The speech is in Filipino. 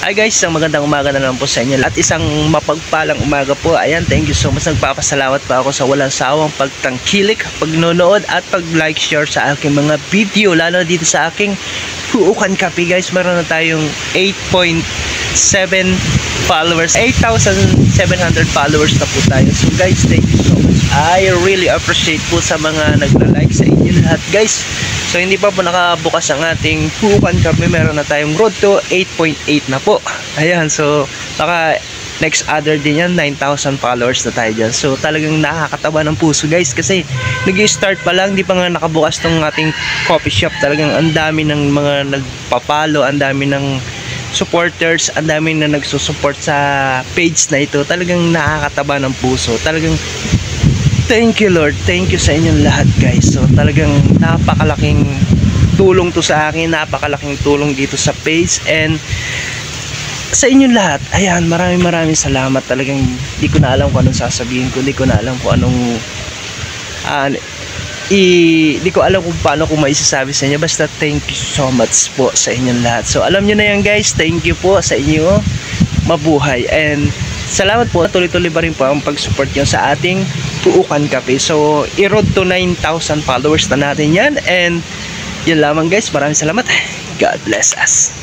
Ay guys, isang magandang umaga na naman po sa inyo at isang mapagpalang umaga po. Ayan, thank you so much. Nagpapasalamat pa ako sa walang sawang pagtangkilik, pagnonood at pag-like, share sa aking mga video, lalo dito sa aking Huukan Cafe guys. Meron na tayong 8.7 followers, 8,700 followers na po tayo. So guys, thank you so much. I really appreciate po sa mga nagla-like sa inyo lahat guys. So hindi pa po nakabukas ang ating Huukan Cafe, meron na tayong road to 8.8 na po. Ayan, so baka next other din yan, 9,000 followers na tayo dyan. So talagang nakakataba ng puso guys, kasi nag-start pa lang, di pa nga nakabukas tong ating coffee shop. Talagang ang dami ng mga nagpapalo, ang dami ng supporters, ang dami na nagsusupport sa page na ito. Talagang nakakataba ng puso. Talagang thank you Lord, thank you sa inyong lahat guys. So talagang napakalaking tulong to sa akin, napakalaking tulong dito sa page and sa inyong lahat. Ayan, maraming salamat. Talagang di ko na alam kung anong sasabihin ko, di ko na alam kung anong di ko alam kung paano ko maisasabi sa inyo. Basta thank you so much po sa inyong lahat. So alam nyo na yan guys, thank you po sa inyo. Mabuhay and salamat po, tuloy-tuloy pa rin po ang pag-support nyo sa ating Huukan Cafe. So i-road to 9,000 followers na natin yan and yun lamang guys, maraming salamat. God bless us.